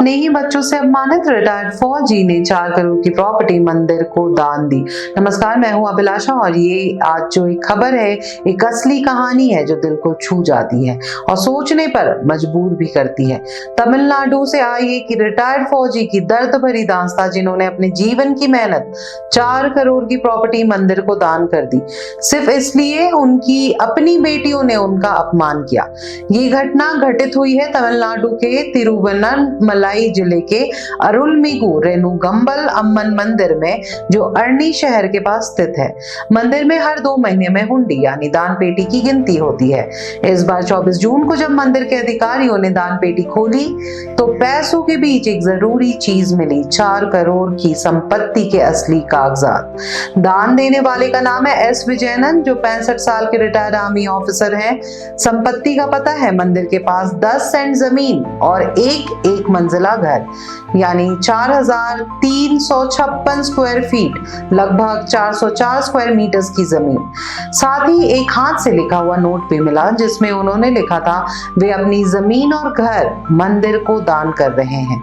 अपने ही बच्चों से अपमानित रिटायर्ड फौजी ने 4 करोड़ की प्रॉपर्टी मंदिर को दान दी। नमस्कार, मैं हूं अभिलाषा और ये आज जो एक खबर है एक असली कहानी है जो दिल को छू जाती है और सोचने पर मजबूर भी करती है। तमिलनाडु से आई एक रिटायर्ड फौजी की दर्द भरी दास्तां, जिन्होंने अपने जीवन की मेहनत 4 करोड़ की प्रॉपर्टी मंदिर को दान कर दी, सिर्फ इसलिए उनकी अपनी बेटियों ने उनका अपमान किया। ये घटना घटित हुई है तमिलनाडु के तिरुवन्नमलाई जिले के अरुलमिगु रेनुगंबल अम्मन मंदिर में, जो अरनी शहर के पास स्थित है। मंदिर में हर 2 महीने में हुंडी यानी दान पेटी की गिनती होती है। इस बार 24 जून को जब मंदिर के अधिकारियों ने दान पेटी खोली तो पैसों के बीच एक जरूरी चीज मिली, 4 करोड़ की संपत्ति के असली कागजात। दान देने वाले का नाम है एस विजयनन, जो 65 साल के रिटायर्ड आर्मी ऑफिसर हैं। संपत्ति का पता है मंदिर के पास 10 सेंट जमीन और एक मंजिला घर, यानी 4356 स्क्वायर फीट, लगभग 404 स्क्वायर मीटर्स की जमीन। साथ ही एक हाथ से लिखा हुआ नोट भी मिला, जिसमें उन्होंने लिखा था वे अपनी जमीन और घर मंदिर को दान कर रहे हैं।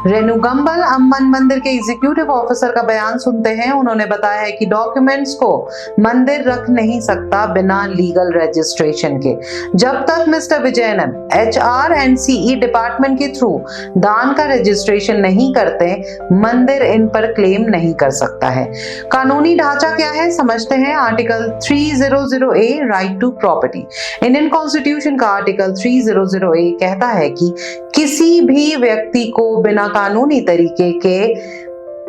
रेनुगंबल अम्मन मंदिर के एग्जीक्यूटिव ऑफिसर का बयान सुनते हैं। उन्होंने बताया है कि डॉक्यूमेंट्स को मंदिर रख नहीं सकता बिना लीगल रजिस्ट्रेशन के। जब तक मिस्टर विजयनन HRNCE डिपार्टमेंट के थ्रू दान का रजिस्ट्रेशन नहीं करते, मंदिर इन पर क्लेम नहीं कर सकता है। कानूनी ढांचा क्या है समझते हैं। Article 300A right to property. Indian constitution का आर्टिकल 300A कहता है कि किसी भी व्यक्ति को बिना कानूनी तरीके के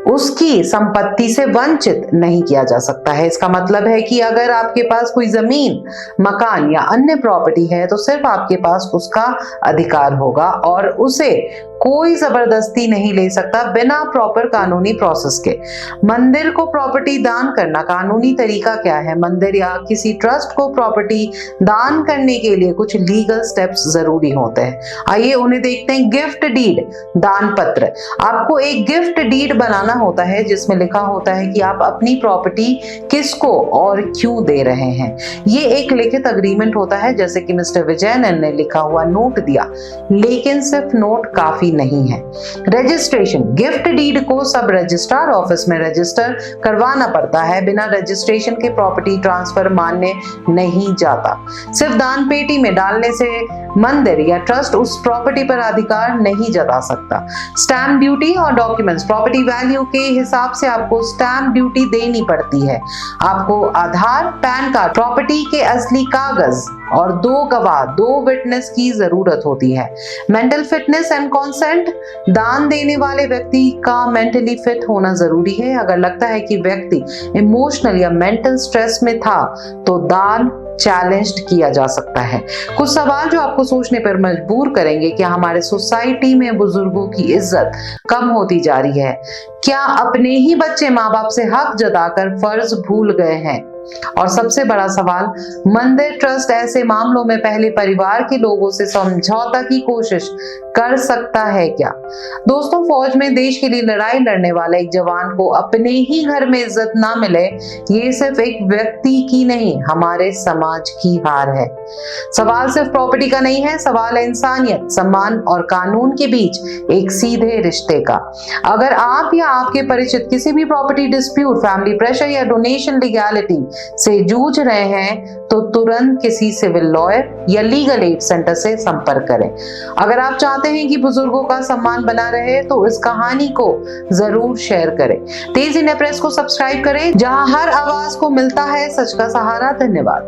उसकी संपत्ति से वंचित नहीं किया जा सकता है। इसका मतलब है कि अगर आपके पास कोई जमीन, मकान या अन्य प्रॉपर्टी है तो सिर्फ आपके पास उसका अधिकार होगा और उसे कोई जबरदस्ती नहीं ले सकता बिना प्रॉपर कानूनी प्रोसेस के। मंदिर को प्रॉपर्टी दान करना कानूनी तरीका क्या है। मंदिर या किसी ट्रस्ट को प्रॉपर्टी दान करने के लिए कुछ लीगल स्टेप्स जरूरी होते हैं। आइए उन्हें देखते हैं। गिफ्ट डीड, दान पत्र। आपको एक गिफ्ट डीड बनाना होता है जिसमें लिखा होता है कि आप अपनी प्रॉपर्टी किसको और क्यों दे रहे हैं। ये एक लिखित अग्रीमेंट होता है, जैसे कि मिस्टर विजयनन ने लिखा हुआ नोट दिया, लेकिन सिर्फ नोट काफी नहीं है। रजिस्ट्रेशन, गिफ्ट डीड को सब रजिस्ट्रार ऑफिस में रजिस्टर करवाना पड़ता है। बिना रजिस्ट्रेशन के प्रॉपर्टी ट्रांसफर मान्य नहीं जाता। सिर्फ दान पेटी में डालने से मंदिर या ट्रस्ट उस प्रॉपर्टी पर अधिकार नहीं जता सकता। स्टैम्प ड्यूटी और डॉक्यूमेंट्स, प्रॉपर्टी वैल्यू के हिसाब से आपको स्टैम्प ड्यूटी देनी पड़ती है। आपको आधार, पैन कार्ड, प्रॉपर्टी के असली कागज और 2 गवाह, 2 विटनेस की जरूरत होती है। मेंटल फिटनेस एंड कंसेंट, दान देने वाले व्यक्ति का मेंटली फिट होना जरूरी है। अगर लगता है कि व्यक्ति इमोशनल या मेंटल स्ट्रेस में था तो दान चैलेंज्ड किया जा सकता है। कुछ सवाल जो आपको सोचने पर मजबूर करेंगे। क्या हमारे सोसाइटी में बुजुर्गों की इज्जत कम होती जा रही है? क्या अपने ही बच्चे माँ बाप से हक जताकर फर्ज भूल गए हैं? और सबसे बड़ा सवाल, मंदिर ट्रस्ट ऐसे मामलों में पहले परिवार के लोगों से समझौता की कोशिश कर सकता है क्या? दोस्तों, फौज में देश के लिए लड़ाई लड़ने वाले एक जवान को अपने ही घर में इज्जत ना मिले, ये सिर्फ एक व्यक्ति की नहीं, हमारे समाज की हार है। सवाल सिर्फ प्रॉपर्टी का नहीं है, सवाल है इंसानियत, सम्मान और कानून के बीच एक सीधे रिश्ते का। अगर आप या आपके परिचित किसी भी प्रॉपर्टी डिस्प्यूट, फैमिली प्रेशर या डोनेशन लीगैलिटी से जूझ रहे हैं तो तुरंत किसी सिविल लॉयर या लीगल एड सेंटर से संपर्क करें। अगर आप चाहते हैं कि बुजुर्गों का सम्मान बना रहे तो इस कहानी को जरूर शेयर करें। तेज इंडिया प्रेस को सब्सक्राइब करें, जहां हर आवाज को मिलता है सच का सहारा। धन्यवाद।